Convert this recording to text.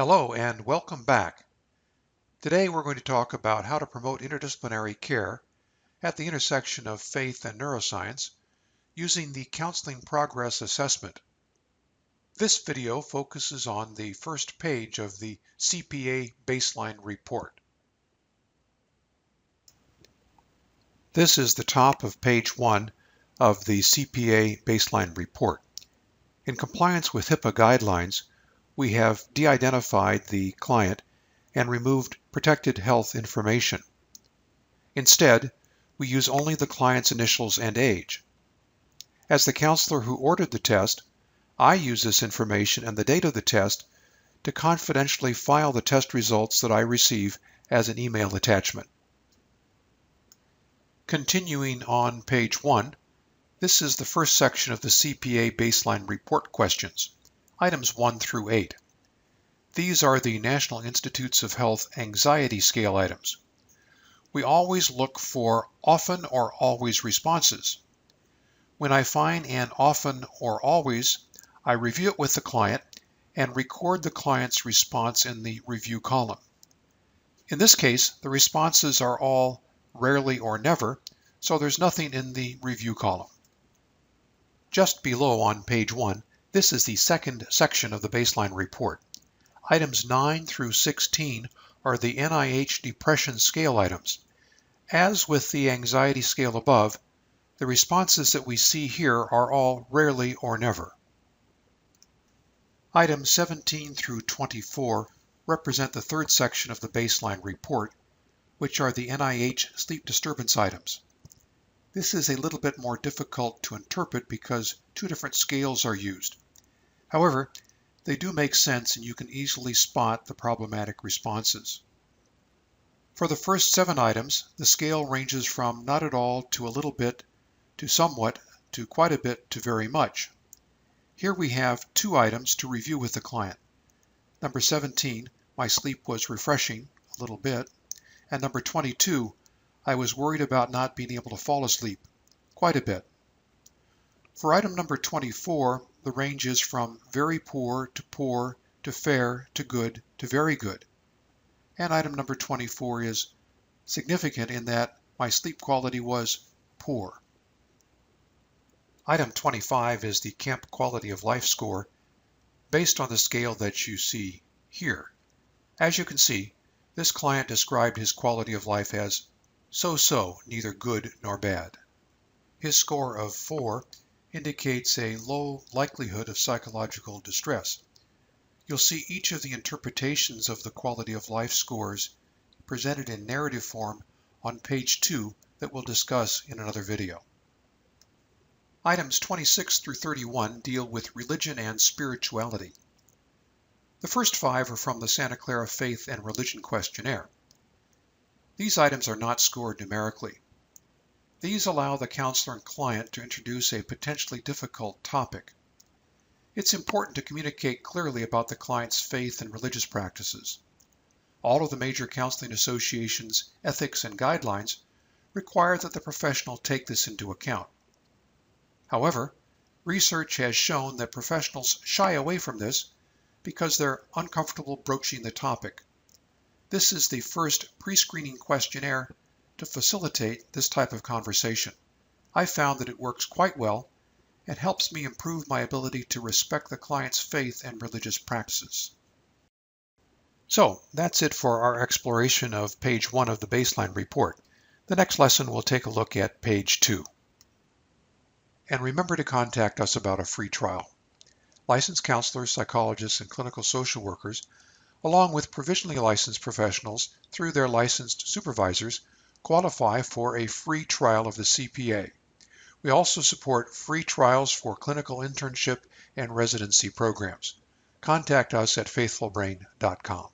Hello and welcome back. Today we're going to talk about how to promote interdisciplinary care at the intersection of faith and neuroscience using the Counseling Progress Assessment. This video focuses on the first page of the CPA Baseline Report. This is the top of page 1 of the CPA Baseline Report. In compliance with HIPAA guidelines, we have de-identified the client and removed protected health information. Instead, we use only the client's initials and age. As the counselor who ordered the test, I use this information and the date of the test to confidentially file the test results that I receive as an email attachment. Continuing on page 1, this is the first section of the CPA Baseline Report questions. Items 1 through 8. These are the National Institutes of Health Anxiety Scale items. We always look for often or always responses. When I find an often or always, I review it with the client and record the client's response in the review column. In this case, the responses are all rarely or never, so there's nothing in the review column. Just below on page 1, this is the second section of the baseline report. Items 9 through 16 are the Nih Depression Scale items. As with the anxiety scale above, the responses that we see here are all rarely or never. Items 17 through 24 represent the third section of the baseline report, which are the Nih sleep disturbance items. This is a little bit more difficult to interpret because two different scales are used. However, they do make sense and you can easily spot the problematic responses. For the first 7 items, the scale ranges from not at all to a little bit to somewhat to quite a bit to very much. Here we have 2 items to review with the client. Number 17, my sleep was refreshing a little bit, and number 22, I was worried about not being able to fall asleep quite a bit. For item number 24, the range is from very poor to fair to good to very good. And item number 24 is significant in that my sleep quality was poor. Item 25 is the Camp Quality of Life score based on the scale that you see here. As you can see, this client described his quality of life as so-so, neither good nor bad. His score of 4 indicates a low likelihood of psychological distress. You'll see each of the interpretations of the quality of life scores presented in narrative form on page 2 that we'll discuss in another video. Items 26 through 31 deal with religion and spirituality. The first 5 are from the Santa Clara Faith and Religion Questionnaire. These items are not scored numerically. These allow the counselor and client to introduce a potentially difficult topic. It's important to communicate clearly about the client's faith and religious practices. All of the major counseling associations' ethics and guidelines require that the professional take this into account. However, research has shown that professionals shy away from this because they're uncomfortable broaching the topic. This is the first pre-screening questionnaire to facilitate this type of conversation. I found that it works quite well and helps me improve my ability to respect the client's faith and religious practices. So that's it for our exploration of page 1 of the baseline report. The next lesson we'll take a look at page 2. And remember to contact us about a free trial. Licensed counselors, psychologists, and clinical social workers, along with provisionally licensed professionals through their licensed supervisors, qualify for a free trial of the CPA. We also support free trials for clinical internship and residency programs. Contact us at faithfulbrain.com.